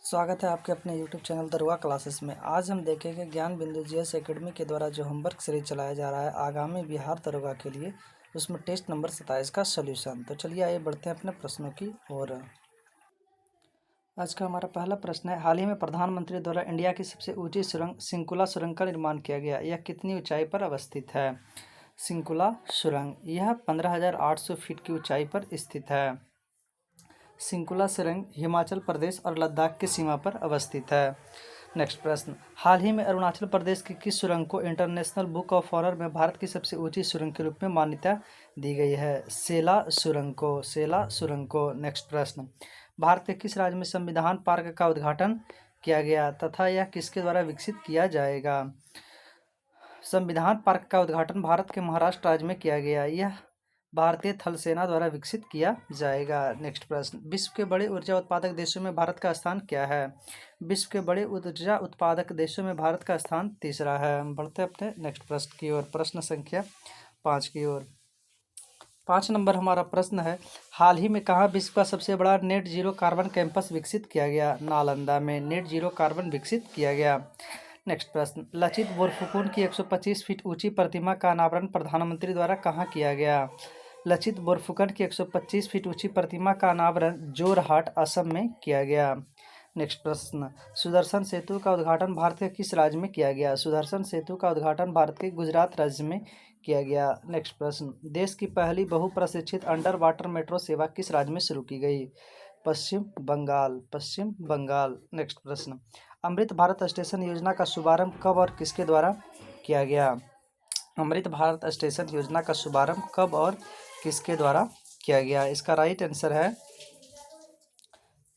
स्वागत है आपके अपने YouTube चैनल दरुआ क्लासेस में। आज हम देखेंगे ज्ञान बिंदु जीएस एकेडमी के द्वारा जो होमवर्क सीरीज चलाया जा रहा है आगामी बिहार दरोगा के लिए, उसमें टेस्ट नंबर 27 का सॉल्यूशन। तो चलिए आइए बढ़ते हैं अपने प्रश्नों की ओर। आज का हमारा पहला प्रश्न है, हाल ही में प्रधानमंत्री द्वारा इंडिया की सबसे ऊंची सुरंग सिंकुला सुरंग का निर्माण किया गया। यह कितनी ऊंचाई पर अवस्थित है? सिंकुला सुरंग यह 15,800 फीट की ऊंचाई पर स्थित है। सिंकुला सुरंग हिमाचल प्रदेश और लद्दाख की सीमा पर अवस्थित है। नेक्स्ट प्रश्न, हाल ही में अरुणाचल प्रदेश की किस सुरंग को इंटरनेशनल बुक ऑफ ऑनर में भारत की सबसे ऊंची सुरंग के रूप में मान्यता दी गई है? सेला सुरंग को। सेला सुरंग को। नेक्स्ट प्रश्न, भारत के किस राज्य में संविधान पार्क का उद्घाटन किया गया तथा यह किसके द्वारा विकसित किया जाएगा? संविधान पार्क का उद्घाटन भारत के महाराष्ट्र राज्य में किया गया। यह भारतीय थल सेना द्वारा विकसित किया जाएगा। नेक्स्ट प्रश्न, विश्व के बड़े ऊर्जा उत्पादक देशों में भारत का स्थान क्या है? विश्व के बड़े ऊर्जा उत्पादक देशों में भारत का स्थान तीसरा है। हम बढ़ते अपने नेक्स्ट प्रश्न की ओर, प्रश्न संख्या 5 की ओर। 5 नंबर हमारा प्रश्न है, हाल ही में कहाँ विश्व का सबसे बड़ा नेट जीरो कार्बन कैंपस विकसित किया गया? नालंदा में नेट जीरो कार्बन विकसित किया गया। नेक्स्ट प्रश्न, लचित बोरफुकन की 125 फीट ऊंची प्रतिमा का अनावरण प्रधानमंत्री द्वारा कहाँ किया गया? लचित बोरफुकन की 125 फीट ऊंची प्रतिमा का अनावरण जोरहाट, असम में किया गया। नेक्स्ट प्रश्न, सुदर्शन सेतु का उद्घाटन भारत के किस राज्य में किया गया? सुदर्शन सेतु का उद्घाटन भारत के गुजरात राज्य में किया गया। नेक्स्ट प्रश्न, देश की पहली बहुप्रशिक्षित अंडर वाटर मेट्रो सेवा किस राज्य में शुरू की गई? पश्चिम बंगाल। पश्चिम बंगाल। नेक्स्ट प्रश्न, अमृत भारत स्टेशन योजना का शुभारंभ कब और किसके द्वारा किया गया? अमृत भारत स्टेशन योजना का शुभारंभ कब और किसके द्वारा किया गया? इसका राइट आंसर है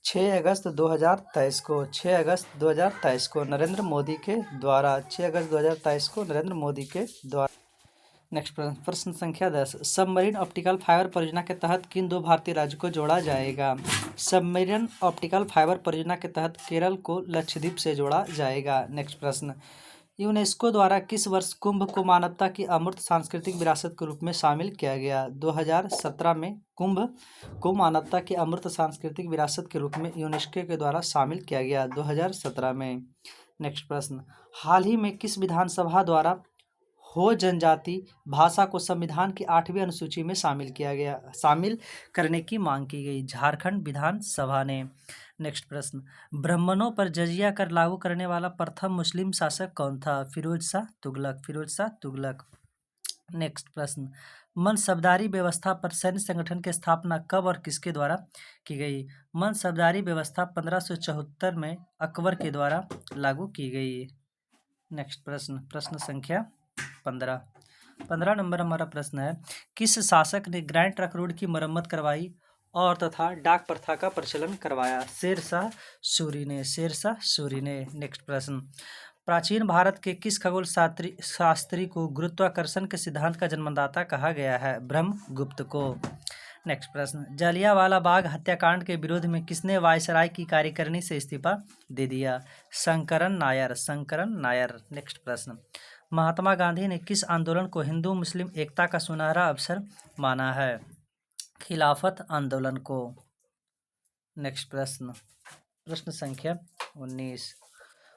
6 अगस्त 2023 को। 6 अगस्त 2023 को नरेंद्र मोदी के द्वारा। 6 अगस्त 2023 को नरेंद्र मोदी के द्वारा। नेक्स्ट प्रश्न, प्रश्न संख्या 10, सबमरीन ऑप्टिकल फाइबर परियोजना के तहत किन दो भारतीय राज्यों को जोड़ा जाएगा? सबमरीन ऑप्टिकल फाइबर परियोजना के तहत केरल को लक्षद्वीप से जोड़ा जाएगा। नेक्स्ट प्रश्न, यूनेस्को द्वारा किस वर्ष कुंभ को मानवता की अमूर्त सांस्कृतिक विरासत के रूप में शामिल किया गया? 2017 में कुंभ को मानवता की अमूर्त सांस्कृतिक विरासत के रूप में यूनेस्को के द्वारा शामिल किया गया 2017 में। नेक्स्ट प्रश्न, हाल ही में किस विधानसभा द्वारा हो जनजाति भाषा को संविधान की 8वीं अनुसूची में शामिल करने की मांग की गई? झारखंड विधानसभा ने। नेक्स्ट प्रश्न, ब्राह्मणों पर जजिया कर लागू करने वाला प्रथम मुस्लिम शासक कौन था? फिरोज शाह तुगलक। फिरोज शाह तुगलक। नेक्स्ट प्रश्न, मनसबदारी व्यवस्था पर सैन्य संगठन की स्थापना कब और किसके द्वारा की गई? मनसबदारी व्यवस्था 1574 में अकबर के द्वारा लागू की गई। नेक्स्ट प्रश्न, प्रश्न संख्या 15 नंबर हमारा प्रश्न है, किस शासक ने ग्रैंड ट्रंक रोड की मरम्मत करवाई और तथा डाक प्रथा का प्रचलन करवाया? शेरशाह सूरी ने। शेरशाह सूरी ने। नेक्स्ट प्रश्न, प्राचीन भारत के किस खगोल शास्त्री को गुरुत्वाकर्षण के सिद्धांत का जन्मदाता कहा गया है? ब्रह्मगुप्त को। नेक्स्ट प्रश्न, जलियांवाला बाग हत्याकांड के विरोध में किसने वायसराय की कार्यकारिणी से इस्तीफा दे दिया? शंकरन नायर। शंकरन नायर। नेक्स्ट प्रश्न, महात्मा गांधी ने किस आंदोलन को हिंदू मुस्लिम एकता का सुनहरा अवसर माना है? खिलाफत आंदोलन को। नेक्स्ट प्रश्न, प्रश्न संख्या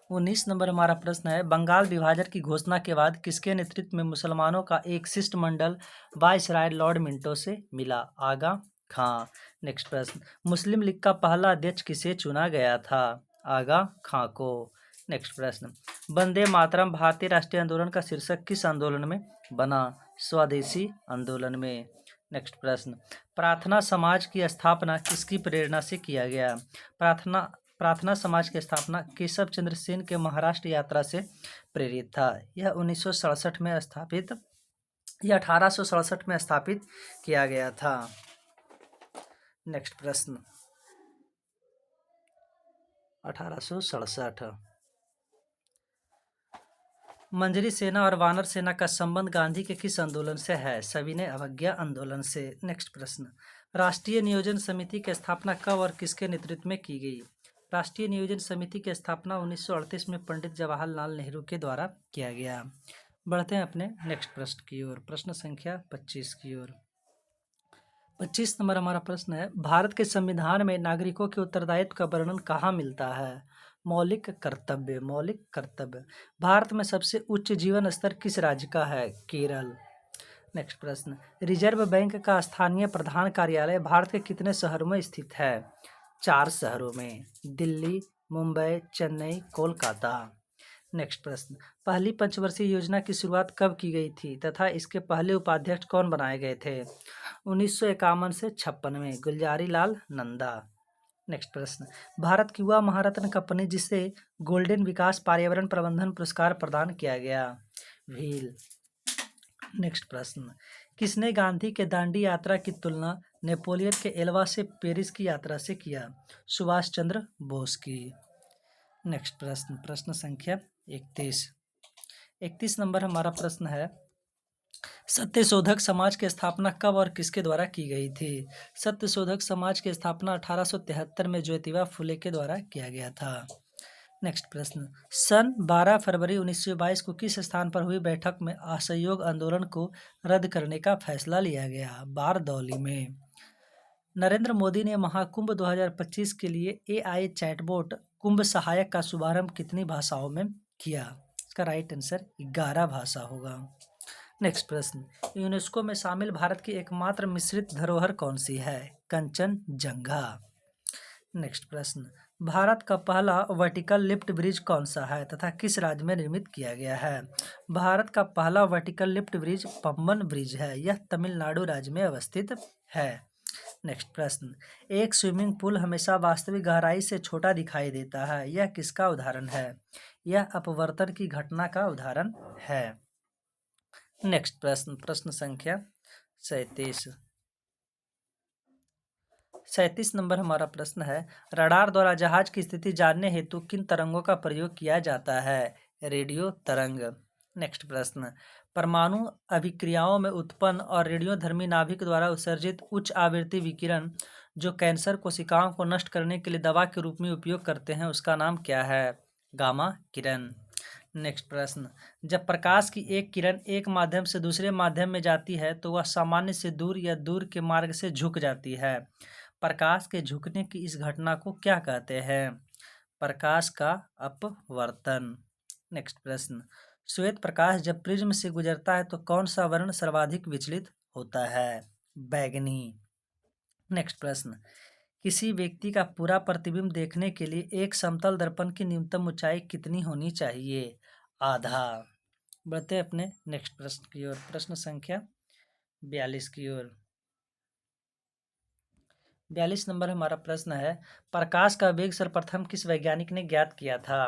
19 नंबर हमारा प्रश्न है, बंगाल विभाजन की घोषणा के बाद किसके नेतृत्व में मुसलमानों का एक शिष्टमंडल वायसराय लॉर्ड मिंटो से मिला? आगा खां। नेक्स्ट प्रश्न, मुस्लिम लीग का पहला अध्यक्ष किसे चुना गया था? आगा खां को। नेक्स्ट प्रश्न, वंदे मातरम भारतीय राष्ट्रीय आंदोलन का शीर्षक किस आंदोलन में बना? स्वदेशी आंदोलन में। नेक्स्ट प्रश्न, प्रार्थना समाज की स्थापना किसकी प्रेरणा से किया गया? प्रार्थना समाज की स्थापना केशव चंद्र सेन के महाराष्ट्र यात्रा से प्रेरित था। यह 1867 में स्थापित किया गया था। नेक्स्ट प्रश्न, 1867। मंजरी सेना और वानर सेना का संबंध गांधी के किस आंदोलन से है? सविनय अवज्ञा आंदोलन से। नेक्स्ट प्रश्न, राष्ट्रीय नियोजन समिति की स्थापना कब और किसके नेतृत्व में की गई? राष्ट्रीय नियोजन समिति की स्थापना 1938 में पंडित जवाहरलाल नेहरू के द्वारा किया गया। बढ़ते हैं अपने नेक्स्ट प्रश्न की ओर, प्रश्न संख्या 25 की ओर। 25 नंबर हमारा प्रश्न है, भारत के संविधान में नागरिकों के उत्तरदायित्व का वर्णन कहाँ मिलता है? मौलिक कर्तव्य। मौलिक कर्तव्य। भारत में सबसे उच्च जीवन स्तर किस राज्य का है? केरल। नेक्स्ट प्रश्न, रिजर्व बैंक का स्थानीय प्रधान कार्यालय भारत के कितने शहरों में स्थित है? 4 शहरों में, दिल्ली, मुंबई, चेन्नई, कोलकाता। नेक्स्ट प्रश्न, पहली पंचवर्षीय योजना की शुरुआत कब की गई थी तथा इसके पहले उपाध्यक्ष कौन बनाए गए थे? 1951 से 56 में, गुलजारी लाल नंदा। नेक्स्ट प्रश्न, भारत की युवा महारत्न कंपनी जिसे गोल्डन विकास पर्यावरण प्रबंधन पुरस्कार प्रदान किया गया? व्हील। नेक्स्ट प्रश्न, किसने गांधी के दांडी यात्रा की तुलना नेपोलियन के एल्वा से पेरिस की यात्रा से किया? सुभाष चंद्र बोस की। नेक्स्ट प्रश्न, प्रश्न संख्या 31। 31 नंबर हमारा प्रश्न है, सत्यशोधक समाज की स्थापना कब और किसके द्वारा की गई थी? सत्यशोधक समाज की स्थापना 1873 में ज्योतिबा फुले के द्वारा किया गया था। नेक्स्ट प्रश्न, सन 12 फरवरी 1922 को किस स्थान पर हुई बैठक में असहयोग आंदोलन को रद्द करने का फैसला लिया गया? बारदौली में। नरेंद्र मोदी ने महाकुंभ 2025 के लिए एआई चैटबॉट कुंभ सहायक का शुभारंभ कितनी भाषाओं में किया? इसका राइट आंसर 11 भाषा होगा। नेक्स्ट प्रश्न, यूनेस्को में शामिल भारत की एकमात्र मिश्रित धरोहर कौन सी है? कंचनजंगा। नेक्स्ट प्रश्न, भारत का पहला वर्टिकल लिफ्ट ब्रिज कौन सा है तथा किस राज्य में निर्मित किया गया है? भारत का पहला vertical lift bridge Pamban bridge है, यह तमिलनाडु राज्य में अवस्थित है। नेक्स्ट प्रश्न, एक स्विमिंग पूल हमेशा वास्तविक गहराई से छोटा दिखाई देता है, यह किसका उदाहरण है? यह अपवर्तन की घटना का उदाहरण है। नेक्स्ट प्रश्न, प्रश्न संख्या 37। 37 नंबर हमारा प्रश्न है, रडार द्वारा जहाज की स्थिति जानने हेतु किन तरंगों का प्रयोग किया जाता है? रेडियो तरंग। नेक्स्ट प्रश्न, परमाणु अभिक्रियाओं में उत्पन्न और रेडियोधर्मी नाभिक द्वारा उत्सर्जित उच्च आवृत्ति विकिरण जो कैंसर कोशिकाओं को नष्ट करने के लिए दवा के रूप में उपयोग करते हैं उसका नाम क्या है? गामा किरण। नेक्स्ट प्रश्न, जब प्रकाश की एक किरण एक माध्यम से दूसरे माध्यम में जाती है तो वह सामान्य से दूर या दूर के मार्ग से झुक जाती है। प्रकाश के झुकने की इस घटना को क्या कहते हैं? प्रकाश का अपवर्तन। नेक्स्ट प्रश्न, श्वेत प्रकाश जब प्रिज्म से गुजरता है तो कौन सा वर्ण सर्वाधिक विचलित होता है? बैंगनी। नेक्स्ट प्रश्न, किसी व्यक्ति का पूरा प्रतिबिंब देखने के लिए एक समतल दर्पण की न्यूनतम ऊंचाई कितनी होनी चाहिए? आधा। बढ़ते अपने नेक्स्ट प्रश्न की ओर, प्रश्न संख्या 42 की ओर। 42 नंबर हमारा प्रश्न है, प्रकाश का वेग सर्वप्रथम किस वैज्ञानिक ने ज्ञात किया था?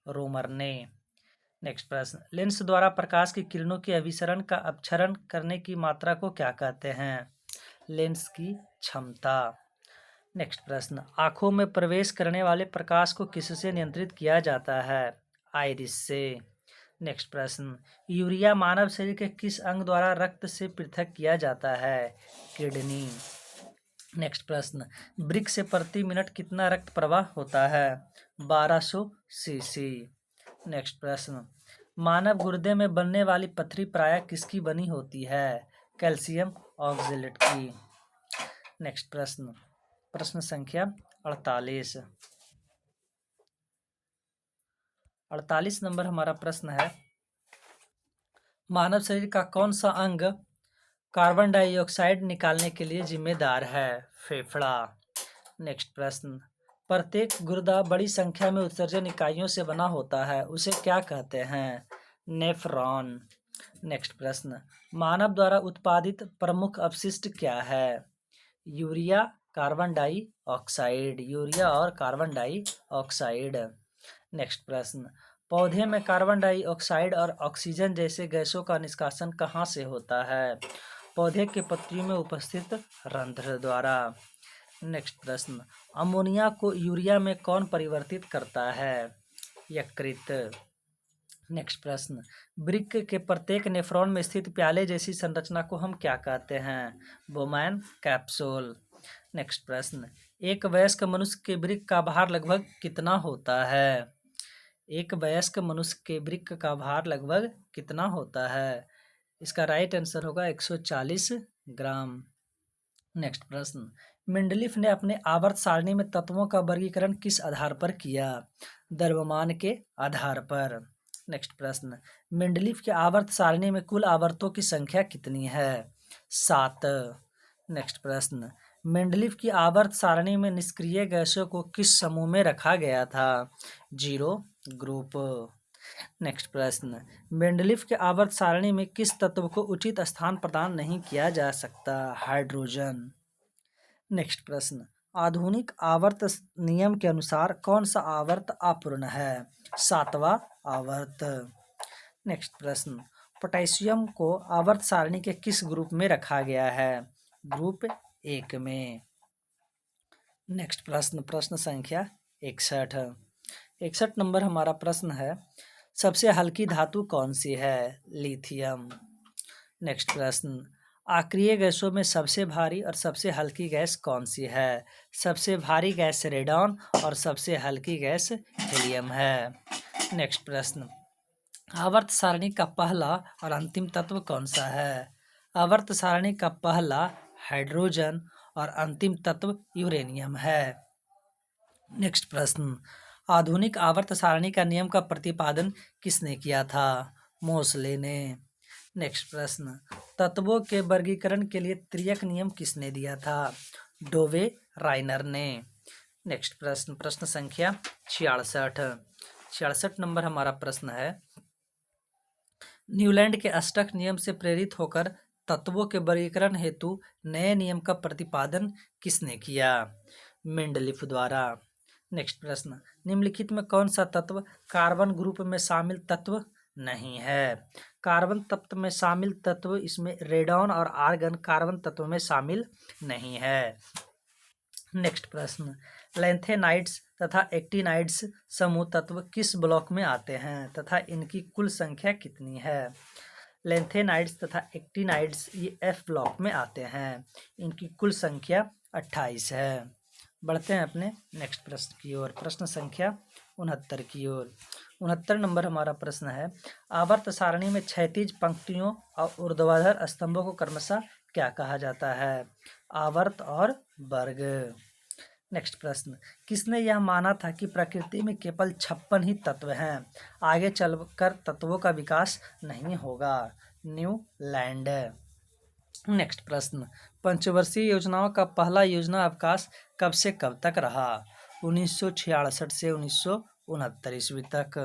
रोमर ने। नेक्स्ट प्रश्न, लेंस द्वारा प्रकाश की किरणों के अभिसरण का अपक्षरण करने की मात्रा को क्या कहते हैं? लेंस की क्षमता। नेक्स्ट प्रश्न, आंखों में प्रवेश करने वाले प्रकाश को किससे नियंत्रित किया जाता है? आइरिस से। नेक्स्ट प्रश्न, यूरिया मानव शरीर के किस अंग द्वारा रक्त से पृथक किया जाता है? किडनी। नेक्स्ट प्रश्न, वृक्क से प्रति मिनट कितना रक्त प्रवाह होता है? 1200 सीसी। नेक्स्ट प्रश्न, मानव गुर्दे में बनने वाली पथरी प्रायः किसकी बनी होती है? कैल्शियम ऑक्जेलेट की। नेक्स्ट प्रश्न, प्रश्न संख्या 48। 48 नंबर हमारा प्रश्न है, मानव शरीर का कौन सा अंग कार्बन डाइऑक्साइड निकालने के लिए जिम्मेदार है? फेफड़ा। नेक्स्ट प्रश्न, प्रत्येक गुर्दा बड़ी संख्या में उत्सर्जन इकाइयों से बना होता है, उसे क्या कहते हैं? नेफ्रॉन। नेक्स्ट प्रश्न, मानव द्वारा उत्पादित प्रमुख अपशिष्ट क्या है? Urea, carbon dioxide. यूरिया और कार्बन डाइऑक्साइड। नेक्स्ट प्रश्न, पौधे में कार्बन डाइऑक्साइड और ऑक्सीजन जैसे गैसों का निष्कासन कहाँ से होता है? पौधे के पत्तियों में उपस्थित रंध्र द्वारा। नेक्स्ट प्रश्न, अमोनिया को यूरिया में कौन परिवर्तित करता है? यकृत। नेक्स्ट प्रश्न, वृक्क के प्रत्येक नेफ्रॉन में स्थित प्याले जैसी संरचना को हम क्या कहते हैं? Bowman capsule. नेक्स्ट प्रश्न, एक वयस्क मनुष्य के वृक्क का भार लगभग कितना होता है? एक वयस्क मनुष्य के वृक्क का भार लगभग कितना होता है? इसका राइट आंसर होगा 140 ग्राम। नेक्स्ट प्रश्न, मेंडलीफ ने अपने आवर्त सारणी में तत्वों का वर्गीकरण किस आधार पर किया? द्रव्यमान के आधार पर। नेक्स्ट प्रश्न, मेंडलीफ के आवर्त सारणी में कुल आवर्तों की संख्या कितनी है? 7। नेक्स्ट प्रश्न, मेंडलीफ की आवर्त सारणी में निष्क्रिय गैसों को किस समूह में रखा गया था? 0 ग्रुप। नेक्स्ट प्रश्न, मेंडलीफ के आवर्त सारणी में किस तत्व को उचित स्थान प्रदान नहीं किया जा सकता? हाइड्रोजन। नेक्स्ट प्रश्न, आधुनिक आवर्त नियम के अनुसार कौन सा आवर्त अपूर्ण है? 7वां आवर्त। नेक्स्ट प्रश्न, पोटेशियम को आवर्त सारणी के किस ग्रुप में रखा गया है? ग्रुप 1 में। नेक्स्ट प्रश्न, प्रश्न संख्या 61। 61 नंबर हमारा प्रश्न है, सबसे हल्की धातु कौन सी है? लिथियम। नेक्स्ट प्रश्न, आक्रिय गैसों में सबसे भारी और सबसे हल्की गैस कौन सी है? सबसे भारी गैस रेडॉन और सबसे हल्की गैस हीलियम है। नेक्स्ट प्रश्न, आवर्त सारणी का पहला और अंतिम तत्व कौन सा है? आवर्त सारणी का पहला हाइड्रोजन और अंतिम तत्व यूरेनियम है। नेक्स्ट प्रश्न, आधुनिक आवर्त सारणी का नियम का प्रतिपादन किसने किया था? मोसले ने। नेक्स्ट प्रश्न, तत्वों के वर्गीकरण के लिए त्रियक नियम किसने दिया था? डोवे राइनर ने। नेक्स्ट प्रश्न, प्रश्न संख्या 66। 66 नंबर हमारा प्रश्न है, न्यूलैंड के अष्टक नियम से प्रेरित होकर तत्वों के वर्गीकरण हेतु नए नियम का प्रतिपादन किसने किया? मेंडलीफ द्वारा। नेक्स्ट प्रश्न, निम्नलिखित में कौन सा तत्व कार्बन ग्रुप में शामिल तत्व नहीं है? कार्बन तत्व में शामिल तत्व इसमें रेडॉन और आर्गन कार्बन तत्व में शामिल नहीं है। नेक्स्ट प्रश्न, लैंथेनाइड्स तथा एक्टिनाइड्स समूह तत्व किस ब्लॉक में आते हैं तथा इनकी कुल संख्या कितनी है? लैंथेनाइड्स तथा एक्टिनाइड्स ये F ब्लॉक में आते हैं, इनकी कुल संख्या 28 है। बढ़ते हैं अपने नेक्स्ट प्रश्न की ओर, प्रश्न संख्या 69 की ओर। 69 नंबर हमारा प्रश्न है, आवर्त सारणी में क्षैतिज पंक्तियों और ऊर्ध्वाधर स्तंभों को क्रमशः क्या कहा जाता है? आवर्त और वर्ग। नेक्स्ट प्रश्न, किसने यह माना था कि प्रकृति में केवल 56 ही तत्व हैं, आगे चलकर तत्वों का विकास नहीं होगा? न्यूलैंड। नेक्स्ट प्रश्न, पंचवर्षीय योजनाओं का पहला योजना अवकाश कब से कब तक रहा? 1966 से 1969 ईस्वी तक।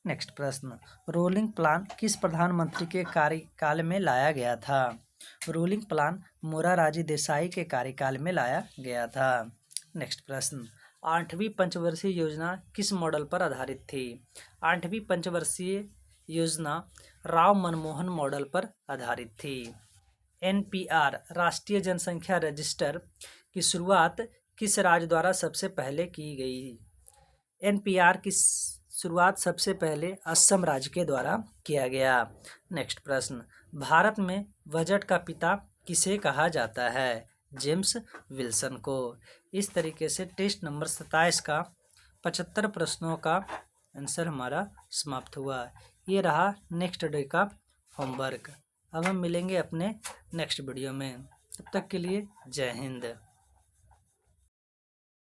नेक्स्ट प्रश्न, रोलिंग प्लान किस प्रधानमंत्री के कार्यकाल में लाया गया था? रोलिंग प्लान मोरारजी देसाई के कार्यकाल में लाया गया था। नेक्स्ट प्रश्न, 8वीं पंचवर्षीय योजना किस मॉडल पर आधारित थी? 8वीं पंचवर्षीय योजना राव मनमोहन मॉडल पर आधारित थी। NPR राष्ट्रीय जनसंख्या रजिस्टर की शुरुआत किस राज्य द्वारा सबसे पहले की गई? NPR की शुरुआत सबसे पहले असम राज्य के द्वारा किया गया। नेक्स्ट प्रश्न, भारत में बजट का पिता किसे कहा जाता है? जेम्स विल्सन को। इस तरीके से टेस्ट नंबर 27 का 75 प्रश्नों का आंसर हमारा समाप्त हुआ। ये रहा नेक्स्ट डे का होमवर्क। अब हम मिलेंगे अपने नेक्स्ट वीडियो में, तब तक के लिए जय हिंद।